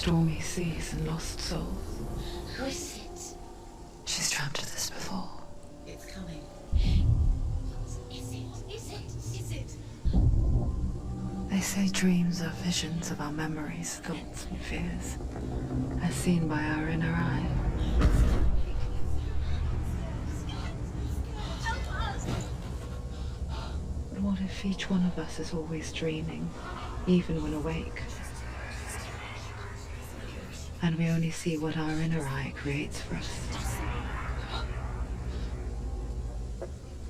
stormy seas and lost souls. Who is it? She's dreamt of this before. It's coming. Is it? They say dreams are visions of our memories, thoughts and fears, as seen by our inner eye. But what if each one of us is always dreaming, even when awake? And we only see what our inner eye creates for us.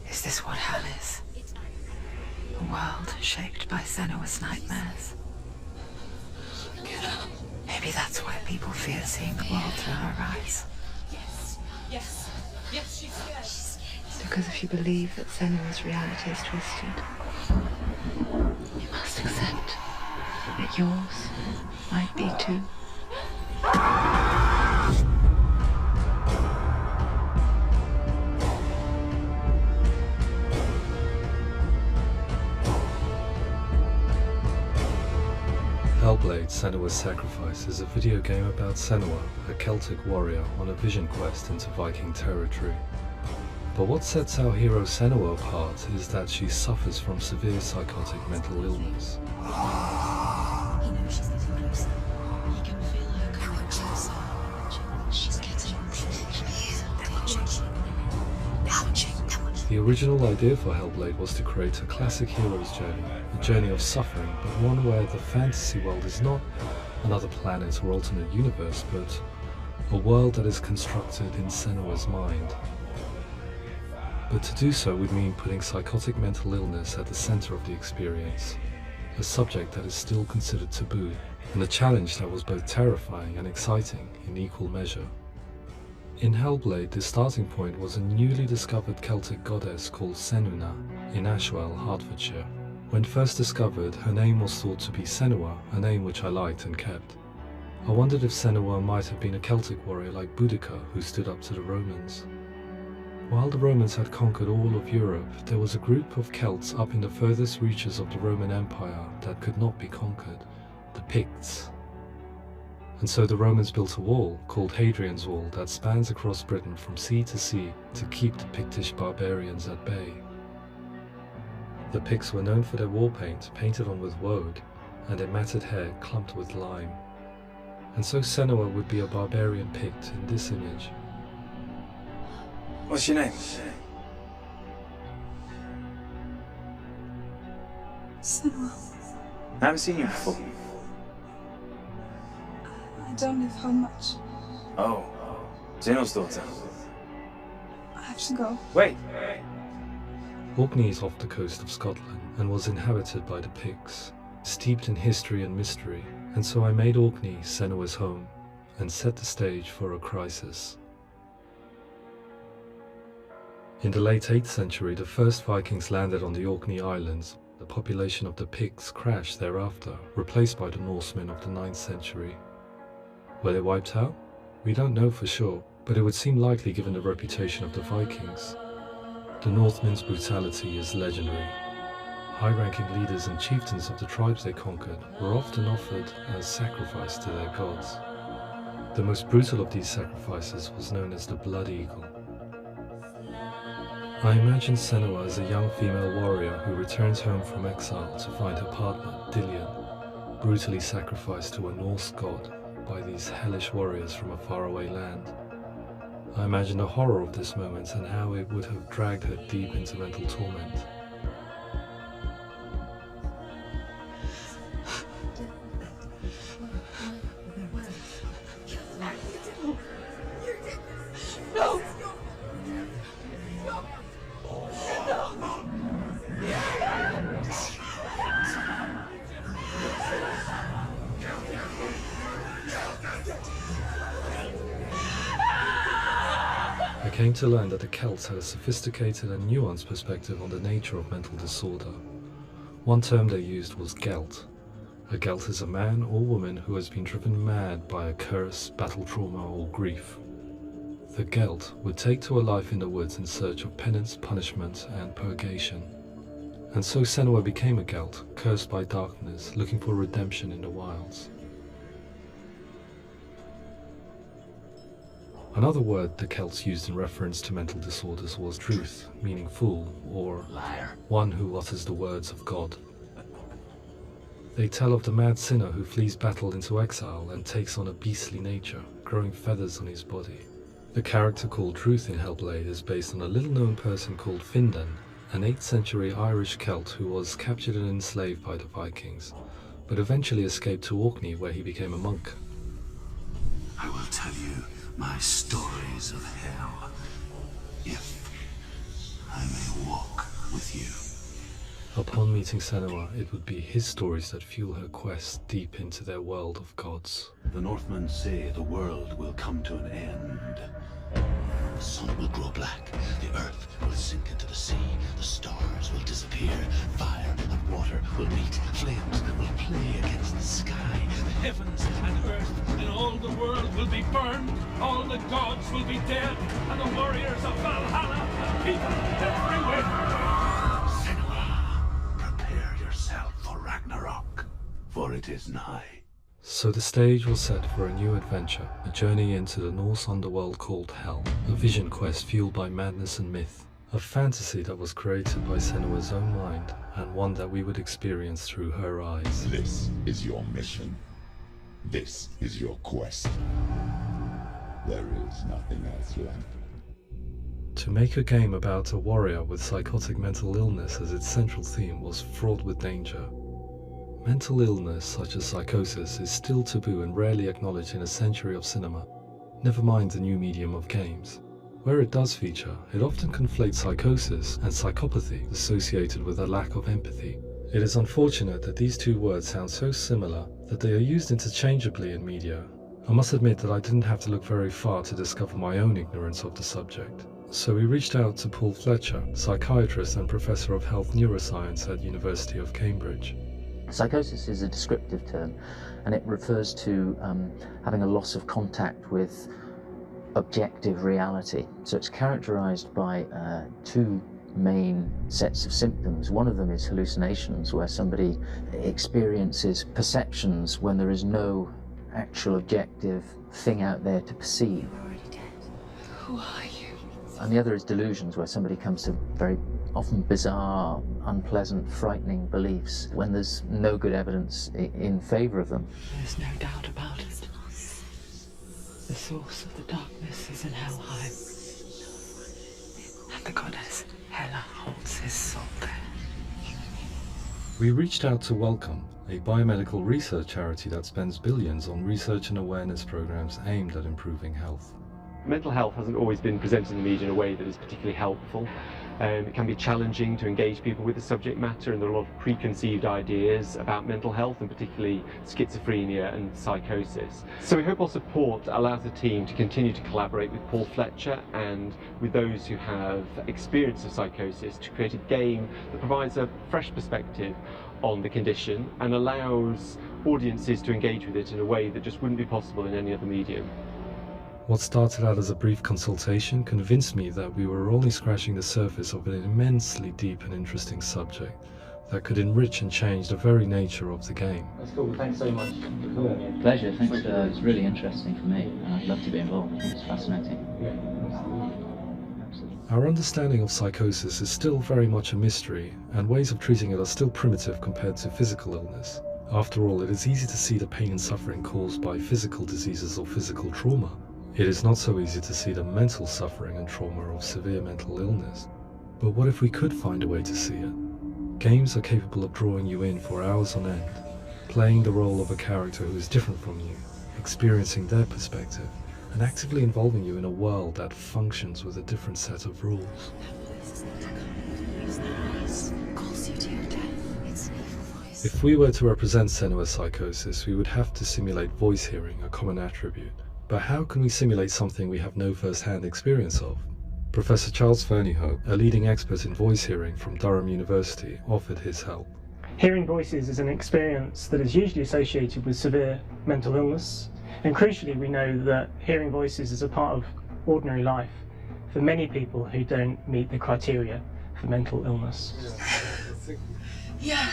Is this what hell is? A world shaped by Senua's nightmares. Maybe that's why people fear seeing the world through her eyes. Yes, she's scared. Because if you believe that Senua's reality is twisted, you must accept that yours might be too. Hellblade: Senua's Sacrifice is a video game about Senua, a Celtic warrior on a vision quest into Viking territory. But what sets our hero Senua apart is that she suffers from severe psychotic mental illness. He knows she's getting closer. He can feel her coming closer. She's getting The original idea for Hellblade was to create a classic hero's journey, a journey of suffering, but one where the fantasy world is not another planet or alternate universe, but a world that is constructed in Senua's mind. But to do so would mean putting psychotic mental illness at the center of the experience, a subject that is still considered taboo, and a challenge that was both terrifying and exciting in equal measure. In Hellblade, the starting point was a newly discovered Celtic goddess called Senua in Ashwell, Hertfordshire. When first discovered, her name was thought to be Senua, a name which I liked and kept. I wondered if Senua might have been a Celtic warrior like Boudica who stood up to the Romans. While the Romans had conquered all of Europe, there was a group of Celts up in the furthest reaches of the Roman Empire that could not be conquered, the Picts. And so the Romans built a wall, called Hadrian's Wall, that spans across Britain from sea to sea to keep the Pictish barbarians at bay. The Picts were known for their war paint, painted on with woad, and their matted hair clumped with lime. And so Senua would be a barbarian Pict in this image. What's your name? Senua. I haven't seen you before. I don't live home much. Oh, Zeno's daughter. I have to go. Wait! Orkney is off the coast of Scotland and was inhabited by the Picts, steeped in history and mystery, and so I made Orkney Senua's home and set the stage for a crisis. In the late 8th century, the first Vikings landed on the Orkney Islands. The population of the Picts crashed thereafter, replaced by the Norsemen of the 9th century. Were they wiped out? We don't know for sure, but it would seem likely given the reputation of the Vikings. The Northmen's brutality is legendary. High-ranking leaders and chieftains of the tribes they conquered were often offered as sacrifice to their gods. The most brutal of these sacrifices was known as the Blood Eagle. I imagine Senua as a young female warrior who returns home from exile to find her partner, Dillion, brutally sacrificed to a Norse god by these hellish warriors from a faraway land. I imagine the horror of this moment and how it would have dragged her deep into mental torment. I came to learn that the Celts had a sophisticated and nuanced perspective on the nature of mental disorder. One term they used was Gelt. A Gelt is a man or woman who has been driven mad by a curse, battle trauma, or grief. The Gelt would take to a life in the woods in search of penance, punishment, and purgation. And so Senua became a Gelt, cursed by darkness, looking for redemption in the wilds. Another word the Celts used in reference to mental disorders was truth, meaning fool, or Liar. one who utters the words of God. They tell of the mad sinner who flees battle into exile and takes on a beastly nature, growing feathers on his body. The character called Truth in Hellblade is based on a little-known person called Findan, an 8th century Irish Celt who was captured and enslaved by the Vikings, but eventually escaped to Orkney where he became a monk. I will tell you my stories of hell, if I may walk with you. Upon meeting Senua, it would be his stories that fuel her quest deep into their world of gods. The Northmen say the world will come to an end. The sun will grow black, the earth will sink into the sea, the stars will disappear, fire and water will meet, flames will play against the sky. The heavens and earth and all the world will be burned, all the gods will be dead, and the warriors of Valhalla and people everywhere. Senua, prepare yourself for Ragnarok, for it is nigh. So the stage was set for a new adventure, a journey into the Norse underworld called Hell, a vision quest fueled by madness and myth, a fantasy that was created by Senua's own mind, and one that we would experience through her eyes. This is your mission. This is your quest. There is nothing else left. To make a game about a warrior with psychotic mental illness as its central theme was fraught with danger. Mental illness such as psychosis is still taboo and rarely acknowledged in a century of cinema, never mind the new medium of games. Where it does feature, it often conflates psychosis and psychopathy associated with a lack of empathy. It is unfortunate that these two words sound so similar that they are used interchangeably in media. I must admit that I didn't have to look very far to discover my own ignorance of the subject. So we reached out to Paul Fletcher, psychiatrist and professor of health neuroscience at University of Cambridge. Psychosis is a descriptive term, and it refers to having a loss of contact with objective reality. So it's characterized by two main sets of symptoms. One of them is hallucinations, where somebody experiences perceptions when there is no actual objective thing out there to perceive. You're already dead. Who are you? And the other is delusions, where somebody comes to very often bizarre, unpleasant, frightening beliefs when there's no good evidence in favor of them. There's no doubt about it. The source of the darkness is in Helheim, and the goddess Hela holds his soul there. We reached out to Welcome, a biomedical research charity that spends billions on research and awareness programs aimed at improving health. Mental health hasn't always been presented in the media in a way that is particularly helpful. It can be challenging to engage people with the subject matter, and there are a lot of preconceived ideas about mental health, and particularly schizophrenia and psychosis. So we hope our support allows the team to continue to collaborate with Paul Fletcher and with those who have experience of psychosis to create a game that provides a fresh perspective on the condition and allows audiences to engage with it in a way that just wouldn't be possible in any other medium. What started out as a brief consultation convinced me that we were only scratching the surface of an immensely deep and interesting subject that could enrich and change the very nature of the game. That's cool. Thanks so much for coming. Pleasure. Thanks. It's really interesting for me, and I'd love to be involved. It's fascinating. Absolutely. Our understanding of psychosis is still very much a mystery, and ways of treating it are still primitive compared to physical illness. After all, it is easy to see the pain and suffering caused by physical diseases or physical trauma. It is not so easy to see the mental suffering and trauma of severe mental illness. But what if we could find a way to see it? Games are capable of drawing you in for hours on end, playing the role of a character who is different from you, experiencing their perspective, and actively involving you in a world that functions with a different set of rules. If we were to represent Senua's psychosis, we would have to simulate voice hearing, a common attribute. But how can we simulate something we have no first-hand experience of? Professor Charles Fernyhough, a leading expert in voice hearing from Durham University, offered his help. Hearing voices is an experience that is usually associated with severe mental illness, and crucially we know that hearing voices is a part of ordinary life for many people who don't meet the criteria for mental illness. Yeah.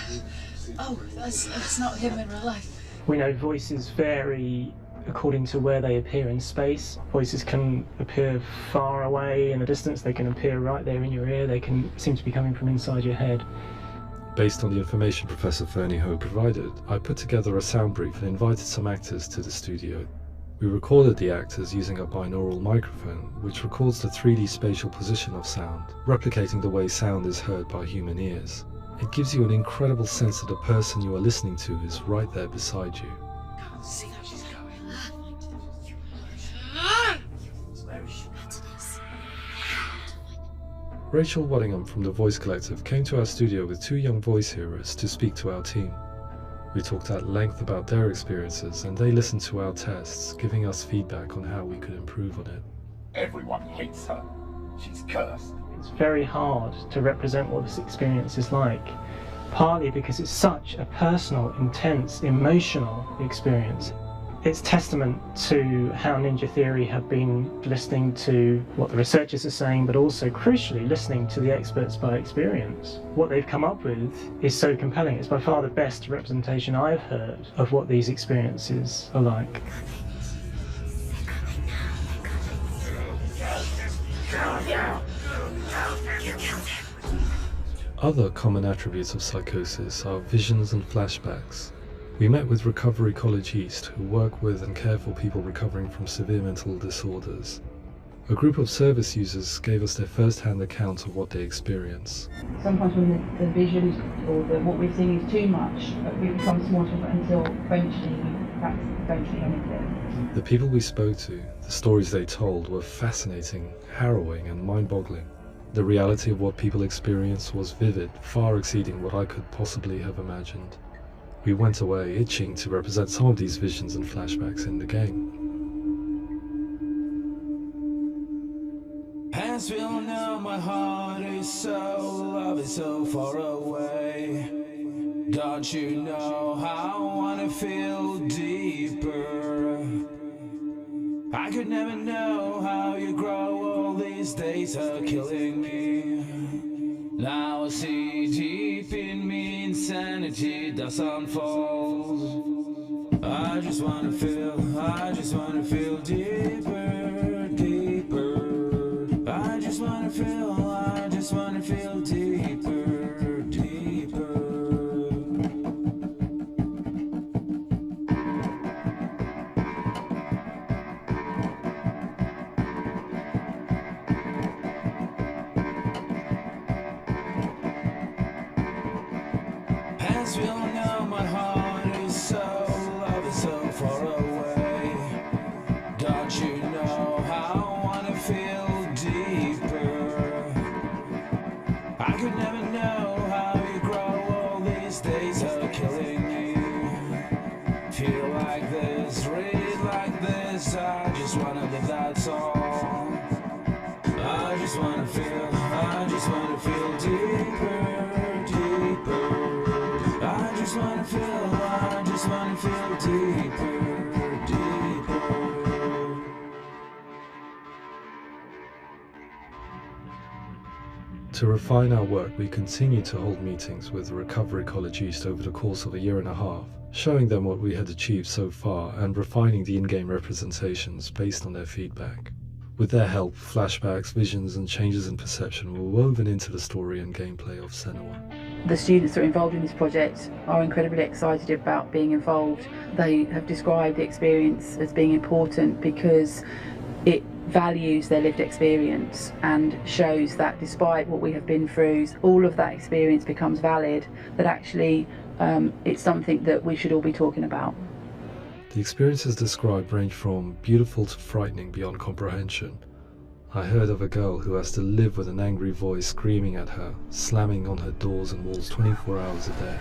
Oh, that's not him in real life. We know voices vary according to where they appear in space. Voices can appear far away in the distance, they can appear right there in your ear, they can seem to be coming from inside your head. Based on the information Professor Fernie Ho provided, I put together a sound brief and invited some actors to the studio. We recorded the actors using a binaural microphone, which records the 3D spatial position of sound, replicating the way sound is heard by human ears. It gives you an incredible sense that the person you are listening to is right there beside you. See how she's going. Rachel Waddingham from the Voice Collective came to our studio with 2 young voice hearers to speak to our team. We talked at length about their experiences and they listened to our tests, giving us feedback on how we could improve on it. Everyone hates her. She's cursed. It's very hard to represent what this experience is like, partly because it's such a personal, intense, emotional experience. It's testament to how Ninja Theory have been listening to what the researchers are saying, but also crucially listening to the experts by experience. What they've come up with is so compelling. It's by far the best representation I've heard of what these experiences are like. Other common attributes of psychosis are visions and flashbacks. We met with Recovery College East, who work with and care for people recovering from severe mental disorders. A group of service users gave us their first-hand accounts of what they experience. Sometimes when the visions or what we're seeing is too much, we become small until eventually that's eventually anything. The people we spoke to, the stories they told were fascinating, harrowing and mind-boggling. The reality of what people experienced was vivid, far exceeding what I could possibly have imagined. We went away itching to represent some of these visions and flashbacks in the game. As we all know, my heart is so, love is so far away. Don't you know how I wanna feel deeper? I could never know how you grow, all these days are killing me. Now I see deep in me, insanity does unfold. I just wanna feel deeper, deeper. I just wanna feel deeper, deeper. As we all know, my heart is so, love is so far away. Don't you know how I wanna feel deeper? I could never know how you grow, all these days are killing me. Feel like this, read like this, I just wanna live that song. I just wanna feel deeper, deeper. I just wanna feel deeper, deeper. To refine our work, we continue to hold meetings with Recovery College East over the course of a year and a half, showing them what we had achieved so far and refining the in-game representations based on their feedback. With their help, flashbacks, visions and changes in perception were woven into the story and gameplay of Senua. The students that are involved in this project are incredibly excited about being involved. They have described the experience as being important because it values their lived experience and shows that despite what we have been through, all of that experience becomes valid, that actually it's something that we should all be talking about. The experiences described range from beautiful to frightening beyond comprehension. I heard of a girl who has to live with an angry voice screaming at her, slamming on her doors and walls 24 hours a day.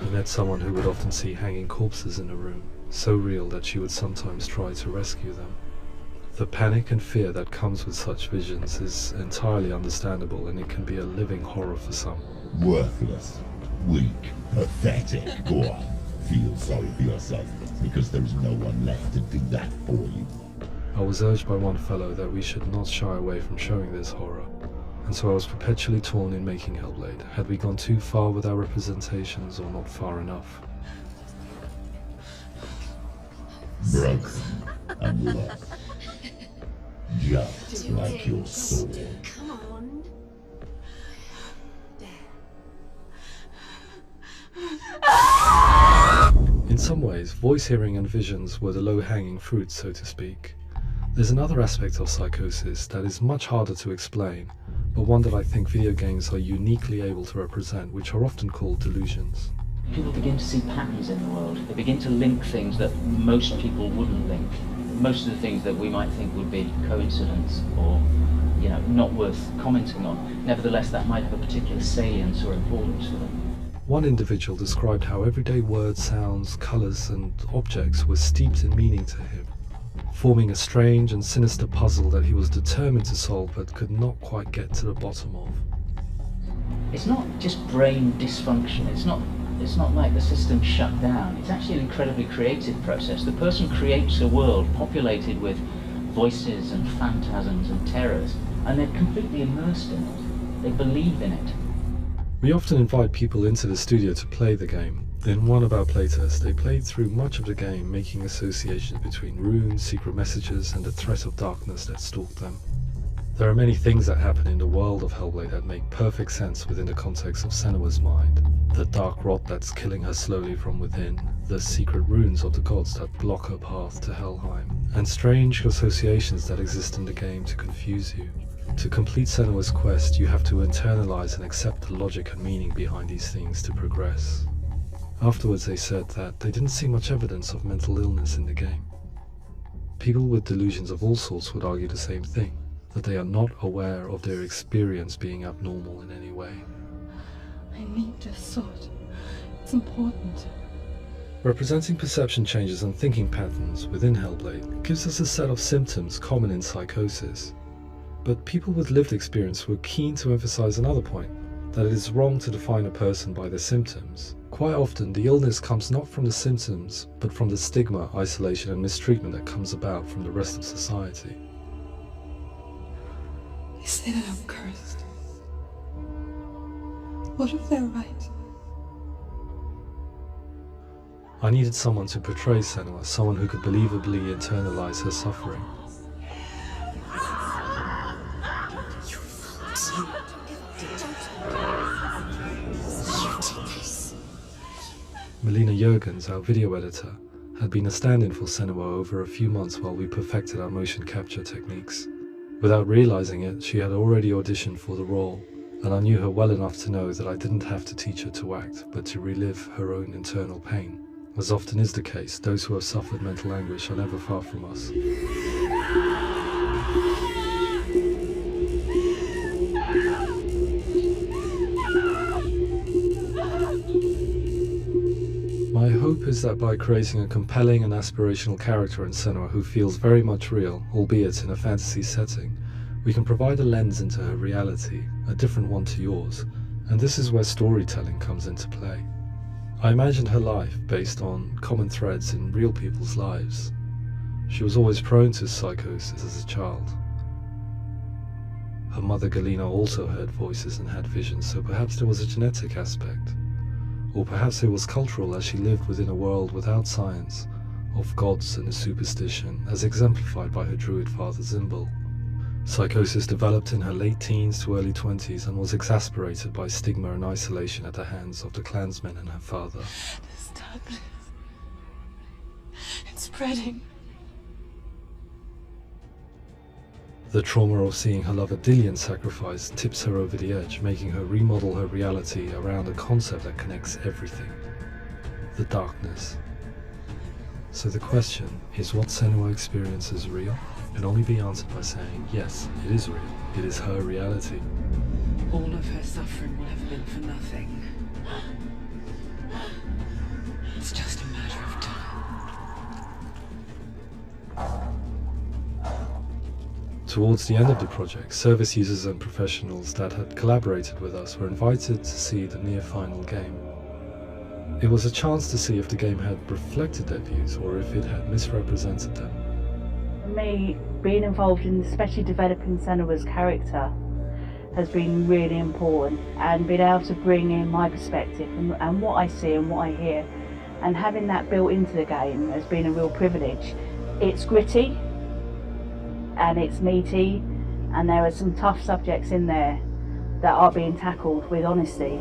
I met someone who would often see hanging corpses in a room, so real that she would sometimes try to rescue them. The panic and fear that comes with such visions is entirely understandable, and it can be a living horror for some. Worthless, weak, pathetic. Go on, feel sorry for yourself, because there is no one left to do that for you. I was urged by one fellow that we should not shy away from showing this horror, and so I was perpetually torn in making Hellblade. Had we gone too far with our representations or not far enough? broken and lost. Just like your soul. Come on. In some ways, voice hearing and visions were the low-hanging fruit, so to speak. There's another aspect of psychosis that is much harder to explain, but one that I think video games are uniquely able to represent, which are often called delusions. People begin to see patterns in the world. They begin to link things that most people wouldn't link. Most of the things that we might think would be coincidence or, not worth commenting on. Nevertheless, that might have a particular salience or importance for them. One individual described how everyday words, sounds, colours and objects were steeped in meaning to him, forming a strange and sinister puzzle that he was determined to solve but could not quite get to the bottom of. It's not just brain dysfunction, it's not like the system shut down. It's actually an incredibly creative process. The person creates a world populated with voices and phantasms and terrors, and they're completely immersed in it. They believe in it. We often invite people into the studio to play the game. In one of our playtests, they played through much of the game, making associations between runes, secret messages, and the threat of darkness that stalked them. There are many things that happen in the world of Hellblade that make perfect sense within the context of Senua's mind. The dark rot that's killing her slowly from within, the secret runes of the gods that block her path to Helheim, and strange associations that exist in the game to confuse you. To complete Senua's quest, you have to internalize and accept the logic and meaning behind these things to progress. Afterwards they said that they didn't see much evidence of mental illness in the game. People with delusions of all sorts would argue the same thing, that they are not aware of their experience being abnormal in any way. I need this sword. It's important. Representing perception changes and thinking patterns within Hellblade gives us a set of symptoms common in psychosis. But people with lived experience were keen to emphasize another point, that it is wrong to define a person by their symptoms. Quite often, the illness comes not from the symptoms, but from the stigma, isolation and mistreatment that comes about from the rest of society. They say that I'm cursed. What if they're right? I needed someone to portray Senua, someone who could believably internalize her suffering. Melina Juergens, our video editor, had been a stand-in for Senua over a few months while we perfected our motion capture techniques. Without realizing it, she had already auditioned for the role, and I knew her well enough to know that I didn't have to teach her to act, but to relive her own internal pain. As often is the case, those who have suffered mental anguish are never far from us. My hope is that by creating a compelling and aspirational character in Senua who feels very much real, albeit in a fantasy setting, we can provide a lens into her reality, a different one to yours, and this is where storytelling comes into play. I imagined her life based on common threads in real people's lives. She was always prone to psychosis as a child. Her mother Galina also heard voices and had visions, so perhaps there was a genetic aspect. Or perhaps it was cultural, as she lived within a world without science, of gods and a superstition, as exemplified by her druid father Zimbal. Psychosis developed in her late teens to early 20s and was exacerbated by stigma and isolation at the hands of the clansmen and her father. This darkness. It's spreading. The trauma of seeing her lover Dillion sacrificed tips her over the edge, making her remodel her reality around a concept that connects everything: the darkness. So the question, is what Senua experiences real? Can only be answered by saying, yes, it is real. It is her reality. All of her suffering will have been for nothing. It's just a matter of time. Towards the end of the project, service users and professionals that had collaborated with us were invited to see the near-final game. It was a chance to see if the game had reflected their views or if it had misrepresented them. For me, being involved in especially developing Senua's character has been really important, and being able to bring in my perspective and what I see and what I hear, and having that built into the game has been a real privilege. It's gritty and it's meaty, and there are some tough subjects in there that are being tackled with honesty.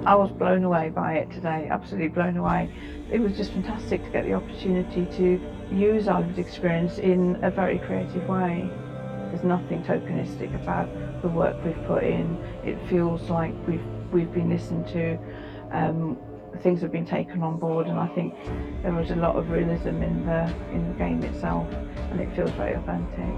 I was blown away by it today, absolutely blown away. It was just fantastic to get the opportunity to use our lived experience in a very creative way. There's nothing tokenistic about the work we've put in. It feels like we've been listened to, things have been taken on board, and I think there was a lot of realism in the game itself, and it feels very authentic.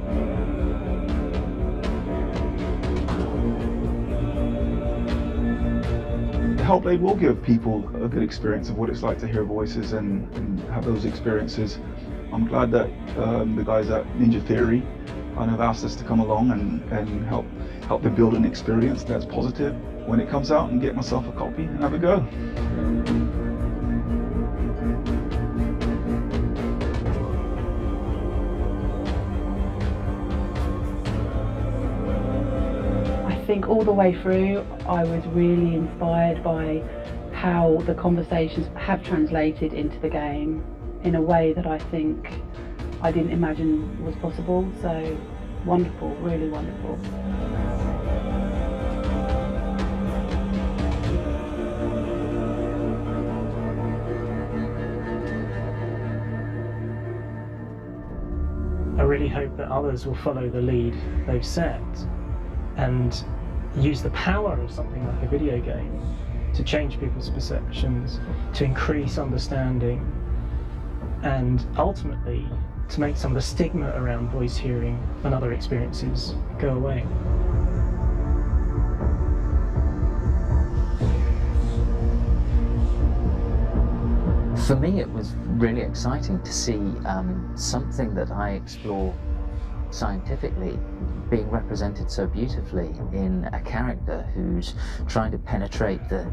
Hellblade will give people a good experience of what it's like to hear voices and have those experiences. I'm glad that the guys at Ninja Theory kind of asked us to come along and help them build an experience that's positive when it comes out, and get myself a copy and have a go. I think all the way through I was really inspired by how the conversations have translated into the game in a way that I think I didn't imagine was possible. So wonderful, really wonderful. I really hope that others will follow the lead they've set and use the power of something like a video game to change people's perceptions, to increase understanding, and ultimately to make some of the stigma around voice hearing and other experiences go away. For me, it was really exciting to see something that I explore scientifically being represented so beautifully in a character who's trying to penetrate the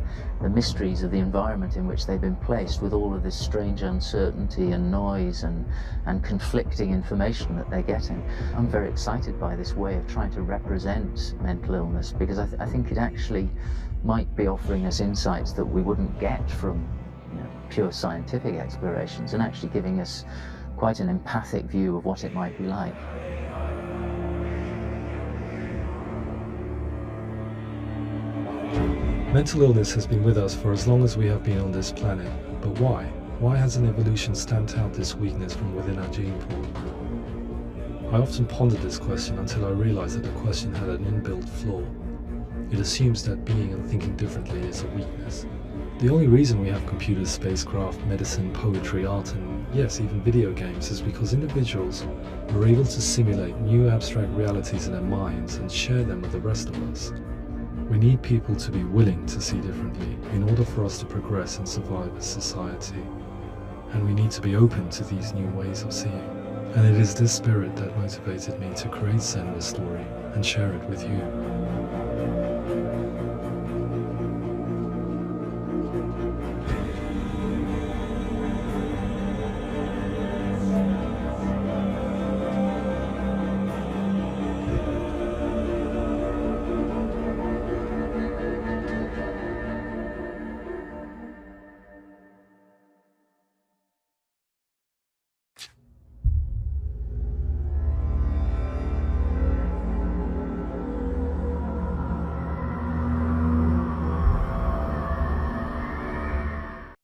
mysteries of the environment in which they've been placed, with all of this strange uncertainty and noise and conflicting information that they're getting. I'm very excited by this way of trying to represent mental illness, because I think it actually might be offering us insights that we wouldn't get from pure scientific explorations, and actually giving us quite an empathic view of what it might be like. Mental illness has been with us for as long as we have been on this planet, but why? Why hasn't evolution stamped out this weakness from within our gene pool? I often pondered this question until I realized that the question had an inbuilt flaw. It assumes that being and thinking differently is a weakness. The only reason we have computers, spacecraft, medicine, poetry, art, and yes, even video games is because individuals are able to simulate new abstract realities in their minds and share them with the rest of us. We need people to be willing to see differently in order for us to progress and survive as society. And we need to be open to these new ways of seeing. And it is this spirit that motivated me to create Senua's story and share it with you.